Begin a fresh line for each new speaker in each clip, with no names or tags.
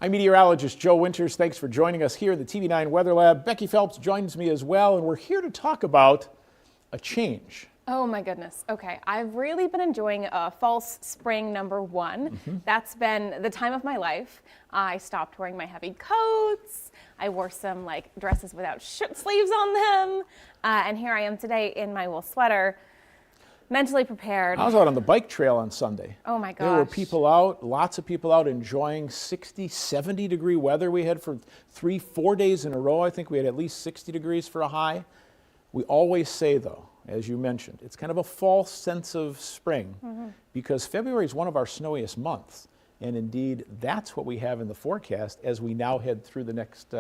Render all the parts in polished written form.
I'm meteorologist Joe Winters. Thanks for joining us here in the TV9 Weather Lab. Becky Phelps joins me as well, and we're here to talk about a change.
Oh my goodness. Okay, I've really been enjoying false spring #1. That's been the time of my life. I stopped wearing my heavy coats. I wore some dresses without sleeves on them. And here I am today in my wool sweater, mentally prepared.
I was out on the bike trail on Sunday.
Oh my gosh.
There were people out, lots of people out enjoying 60, 70 degree weather we had for 3-4 days in a row. I think we had at least 60 degrees for a high. We always say though, as you mentioned, it's kind of a false sense of spring because February is one of our snowiest months. And indeed, that's what we have in the forecast as we now head through the next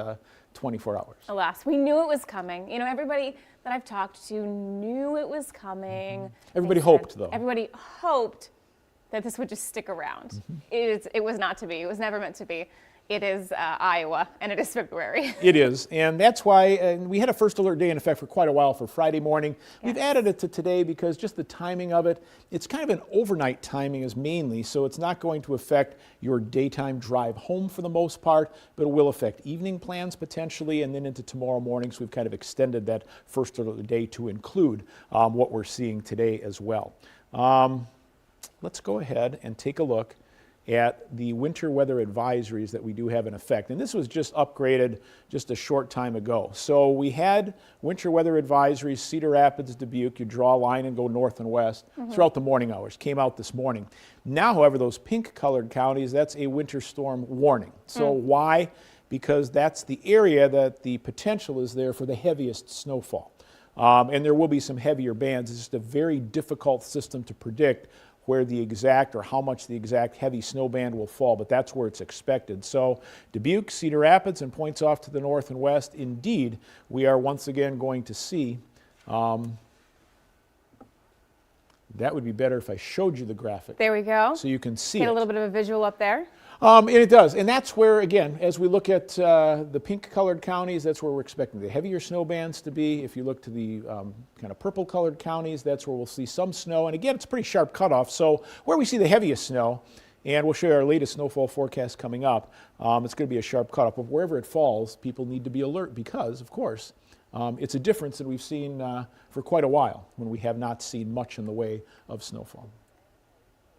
24 hours.
Alas, we knew it was coming. You know, everybody that I've talked to knew it was coming.
Everybody hoped, though.
Everybody hoped that this would just stick around. It was not to be. It was never meant to be. It is Iowa, and it is February.
It is, and that's why we had a first alert day in effect for quite a while for Friday morning. We've added it to today because just the timing of it, it's kind of an overnight timing is mainly, so it's not going to affect your daytime drive home for the most part, but it will affect evening plans potentially, and then into tomorrow morning, so we've kind of extended that first alert day to include what we're seeing today as well. Let's go ahead and take a look at the winter weather advisories that we do have in effect. And this was just upgraded just a short time ago. So we had winter weather advisories, Cedar Rapids, Dubuque, you draw a line and go north and west throughout the morning hours, came out this morning. Now, however, those pink colored counties, that's a winter storm warning. So why? Because that's the area that the potential is there for the heaviest snowfall. And there will be some heavier bands. It's just a very difficult system to predict where the exact or how much the exact heavy snow band will fall, but that's where it's expected. So Dubuque, Cedar Rapids, and points off to the north and west, indeed, we are once again going to see, that would be better if I showed you the graphic.
There we go.
So you can see
Get a little bit of a visual up there.
And it does, and that's where, again, as we look at the pink-colored counties, that's where we're expecting the heavier snow bands to be. If you look to the kind of purple-colored counties, that's where we'll see some snow. And again, it's a pretty sharp cutoff. So where we see the heaviest snow, and we'll show you our latest snowfall forecast coming up, it's going to be a sharp cutoff. But wherever it falls, people need to be alert because, of course, it's a difference that we've seen for quite a while when we have not seen much in the way of snowfall.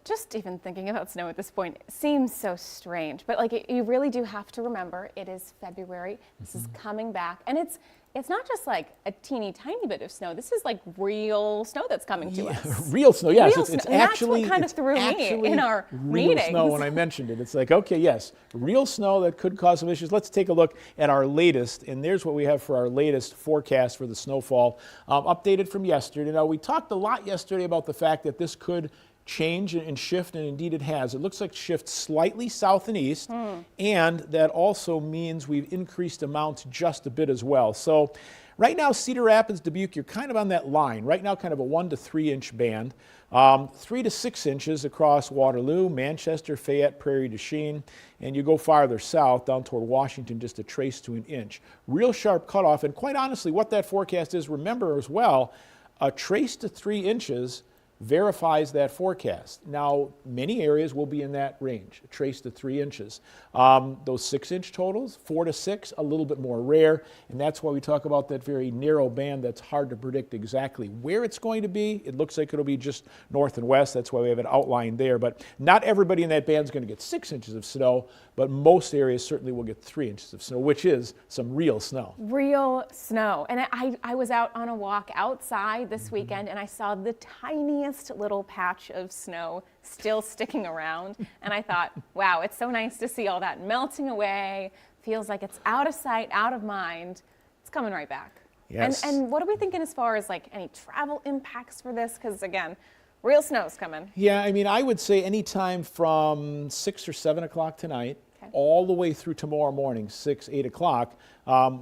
Just even thinking about snow at this point seems so strange, but you really do have to remember it is February. This is coming back, and it's not just like a teeny tiny bit of snow. This is like real snow that's coming to us.
Real snow, yes.
Real
It's
snow.
actually
that's what kind of threw me in our
real
meetings.
snow when I mentioned it. It's like, okay, yes, real snow that could cause some issues. Let's take a look at our latest, and there's what we have for our latest forecast for the snowfall, updated from yesterday. Now, we talked a lot yesterday about the fact that this could change and shift, and indeed it has. It looks like shift slightly south and east, and that also means we've increased amounts just a bit as well. So right now, Cedar Rapids, Dubuque, you're kind of on that line. Right now, kind of a 1 to 3 inch band. 3 to 6 inches across Waterloo, Manchester, Fayette, Prairie du Chien, and you go farther south down toward Washington, just a trace to an inch. Real sharp cutoff, and quite honestly, what that forecast is, remember as well, a trace to 3 inches verifies that forecast. Now, many areas will be in that range, a trace to 3 inches. Those 6 inch totals, 4 to 6, a little bit more rare, and that's why we talk about that very narrow band that's hard to predict exactly where it's going to be. It looks like it'll be just north and west. That's why we have it outlined there, but not everybody in that band is going to get 6 inches of snow, but most areas certainly will get 3 inches of snow, which is some real snow.
Real snow. And I was out on a walk outside this weekend, and I saw the tiniest little patch of snow still sticking around. And I thought, wow, it's so nice to see all that melting away. Feels like it's out of sight, out of mind. It's coming right back.
Yes.
And what are we thinking as far as any travel impacts for this? Because again, real snow's coming.
Yeah, I mean, I would say anytime from 6 or 7 o'clock tonight, all the way through tomorrow morning, 6, 8 o'clock,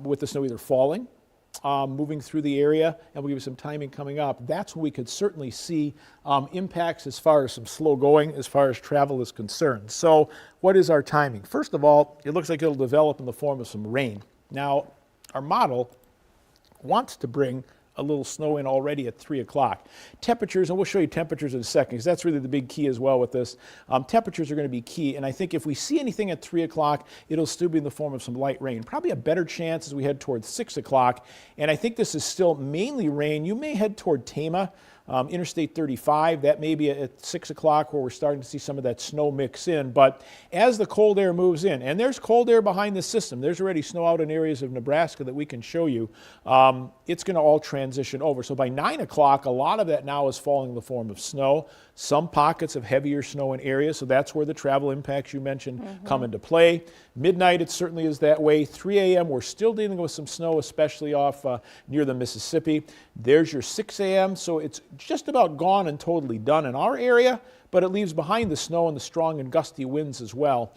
with the snow either falling, moving through the area, and we'll give you some timing coming up. That's when we could certainly see impacts as far as some slow going as far as travel is concerned. So what is our timing? First of all, it looks like it'll develop in the form of some rain. Now, our model wants to bring a little snow in already at 3 o'clock. Temperatures, and we'll show you temperatures in a second, because that's really the big key as well with this. Temperatures are going to be key, and I think if we see anything at 3 o'clock, it'll still be in the form of some light rain. Probably a better chance as we head towards 6 o'clock, and I think this is still mainly rain. You may head toward Tama. Interstate 35, that may be at 6 o'clock where we're starting to see some of that snow mix in. But as the cold air moves in, and there's cold air behind the system, there's already snow out in areas of Nebraska that we can show you, it's going to all transition over. So by 9 o'clock, a lot of that now is falling in the form of snow. Some pockets of heavier snow in areas, so that's where the travel impacts you mentioned come into play. Midnight, it certainly is that way. 3 a.m., we're still dealing with some snow, especially off near the Mississippi. There's your 6 a.m., so it's just about gone and totally done in our area, but it leaves behind the snow and the strong and gusty winds as well.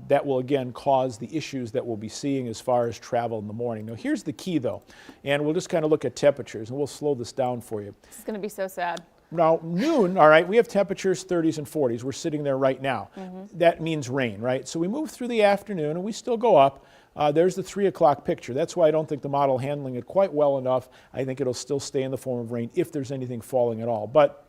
That will again cause the issues that we'll be seeing as far as travel in the morning. Now here's the key though, and we'll just kind of look at temperatures, and we'll slow this down for you.
This is going to be so sad.
Now, noon, all right, we have temperatures 30s and 40s. We're sitting there right now. That means rain, right? So we move through the afternoon, and we still go up. There's the 3 o'clock picture. That's why I don't think the model handling it quite well enough. I think it'll still stay in the form of rain if there's anything falling at all. But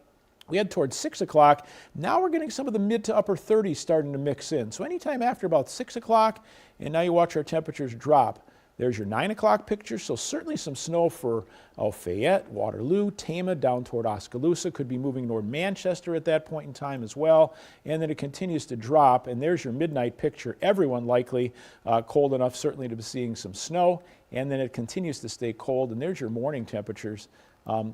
we head towards 6 o'clock. Now we're getting some of the mid to upper 30s starting to mix in. So anytime after about 6 o'clock, and now you watch our temperatures drop. There's your 9 o'clock picture, so certainly some snow for Fayette, Waterloo, Tama, down toward Oskaloosa. Could be moving toward Manchester at that point in time as well. And then it continues to drop, and there's your midnight picture. Everyone likely cold enough certainly to be seeing some snow. And then it continues to stay cold, and there's your morning temperatures.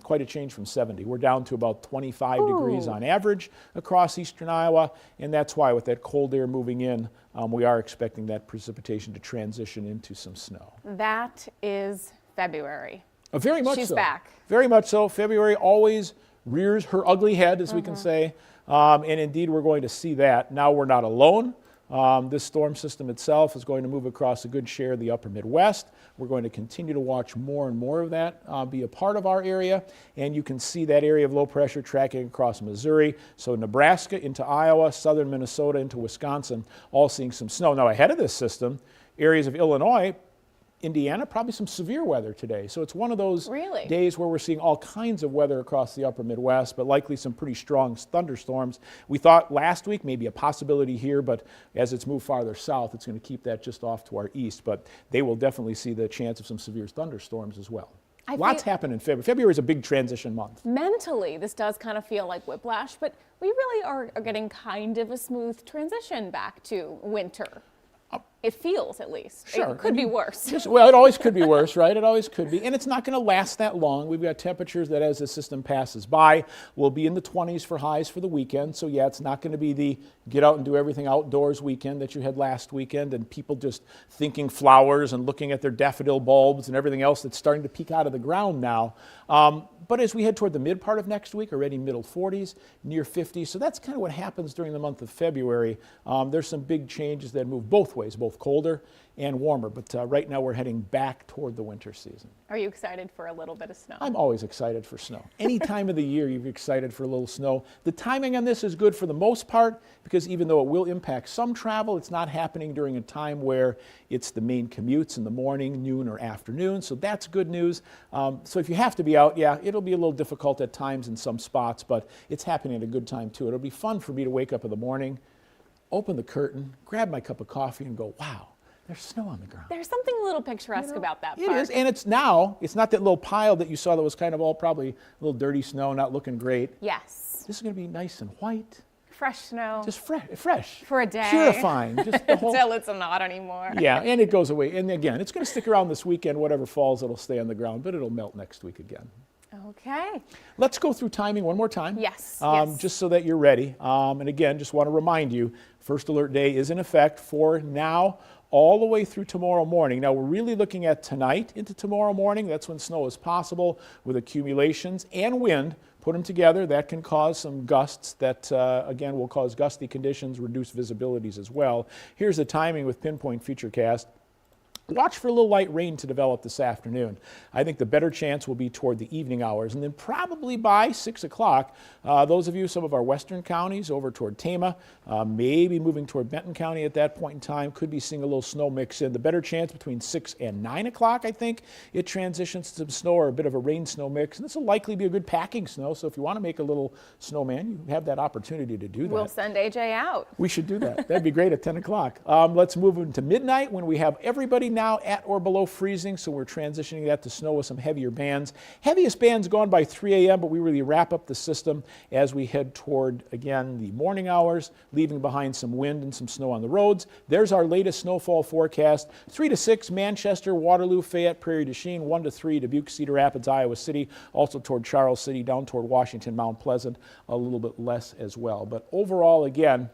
Quite a change from 70. We're down to about 25 degrees on average across eastern Iowa, and that's why with that cold air moving in, we are expecting that precipitation to transition into some snow.
That is February.
Very much so.
She's back.
Very much so. February always rears her ugly head, as we can say, and indeed we're going to see that. Now we're not alone. This storm system itself is going to move across a good share of the upper Midwest. We're going to continue to watch more and more of that be a part of our area, and you can see that area of low pressure tracking across Missouri. So Nebraska into Iowa, southern Minnesota into Wisconsin, all seeing some snow. Now ahead of this system, areas of Illinois, Indiana, probably some severe weather today. So it's one of those days where we're seeing all kinds of weather across the upper Midwest, but likely some pretty strong thunderstorms. We thought last week maybe a possibility here, but as it's moved farther south, it's going to keep that just off to our east. But they will definitely see the chance of some severe thunderstorms as well. Lots happen in February. February is a big transition month. Mentally,
this does kind of feel like whiplash, but we really are getting kind of a smooth transition back to winter. It feels, at least.
Sure.
It could be worse.
Well, it always could be worse, right? It always could be. And it's not going to last that long. We've got temperatures that, as the system passes by, will be in the 20s for highs for the weekend. So, yeah, it's not going to be the get out and do everything outdoors weekend that you had last weekend and people just thinking flowers and looking at their daffodil bulbs and everything else that's starting to peek out of the ground now. But as we head toward the mid part of next week, already middle 40s, near 50s. So that's kind of what happens during the month of February. There's some big changes that move both ways, both colder and warmer. But right now we're heading back toward the winter season.
Are you excited for a little bit of snow?
I'm always excited for snow. Any time of the year you're excited for a little snow. The timing on this is good for the most part because even though it will impact some travel, it's not happening during a time where it's the main commutes in the morning, noon, or afternoon. So that's good news. So if you have to be out, yeah, it'll be a little difficult at times in some spots, but it's happening at a good time too. It'll be fun for me to wake up in the morning, open the curtain, grab my cup of coffee, and go, wow, there's snow on the ground.
There's something a little picturesque about that
park. It is, and it's not that little pile that you saw that was kind of all probably a little dirty snow, not looking great.
Yes.
This is going to be nice and white.
Fresh snow.
Just fresh.
For a day.
Purifying. Just the whole,
until it's not anymore.
Yeah, and it goes away. And again, it's going to stick around this weekend. Whatever falls, it'll stay on the ground, but it'll melt next week again.
Okay.
Let's go through timing one more time.
Yes.
Just so that you're ready. And again, just want to remind you, first alert day is in effect for now all the way through tomorrow morning. Now, we're really looking at tonight into tomorrow morning. That's when snow is possible with accumulations and wind. Put them together, that can cause some gusts that, again, will cause gusty conditions, reduce visibilities as well. Here's the timing with Pinpoint Futurecast. Watch for a little light rain to develop this afternoon. I think the better chance will be toward the evening hours, and then probably by 6 o'clock, those of you, some of our western counties over toward Tama, maybe moving toward Benton County at that point in time, could be seeing a little snow mix in. The better chance between 6 and 9 o'clock, I think, it transitions to some snow or a bit of a rain-snow mix, and this will likely be a good packing snow, so if you want to make a little snowman, you have that opportunity to do that.
We'll send AJ out.
We should do that. That'd be great at 10 o'clock. Let's move into midnight when we have everybody now at or below freezing, so we're transitioning that to snow with some heavier bands. Heaviest bands gone by 3 a.m., but we really wrap up the system as we head toward, again, the morning hours, leaving behind some wind and some snow on the roads. There's our latest snowfall forecast. 3 to 6, Manchester, Waterloo, Fayette, Prairie du Chien. 1 to 3, Dubuque, Cedar Rapids, Iowa City, also toward Charles City, down toward Washington, Mount Pleasant, a little bit less as well. But overall, again,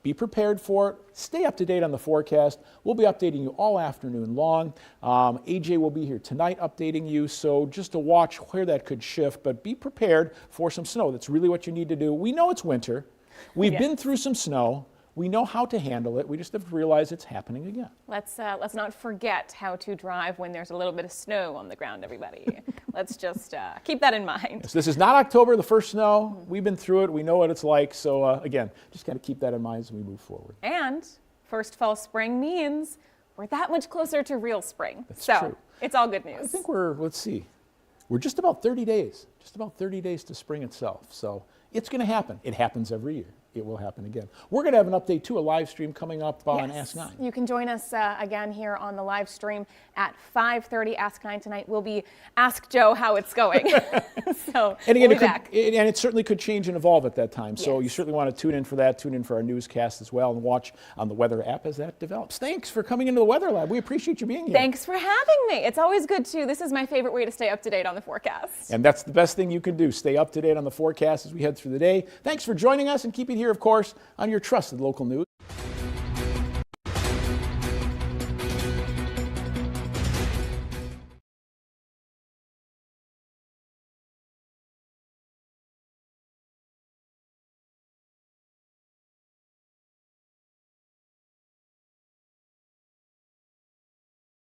be prepared for it. Stay up to date on the forecast. We'll be updating you all afternoon long. AJ will be here tonight updating you, so just to watch where that could shift, but be prepared for some snow. That's really what you need to do. We know it's winter. We've been through some snow. We know how to handle it. We just have to realize it's happening again.
Let's not forget how to drive when there's a little bit of snow on the ground, everybody. Let's just keep that in mind.
Yes, this is not October, the first snow. We've been through it. We know what it's like. So again, just got to keep that in mind as we move forward.
And first fall spring means we're that much closer to real spring.
That's
so
true.
It's all good news.
I think let's see, we're just about 30 days, to spring itself. So it's going to happen. It happens every year. It will happen again. We're going to have an update too, a live stream coming up on Ask 9.
You can join us again here on the live stream at 5:30 Ask 9 tonight. Will be Ask Joe how it's going. So
and again,
we'll be back.
it certainly could change and evolve at that time. So
Yes.
you certainly want to tune in for that, tune in for our newscast as well, and watch on the weather app as that develops. Thanks for coming into the Weather Lab. We appreciate you being here.
Thanks for having me. It's always good to. This is my favorite way to stay up to date on the forecast.
And that's the best thing you can do. Stay up to date on the forecast as we head through the day. Thanks for joining us, and keep it here, of course, on your trusted local news.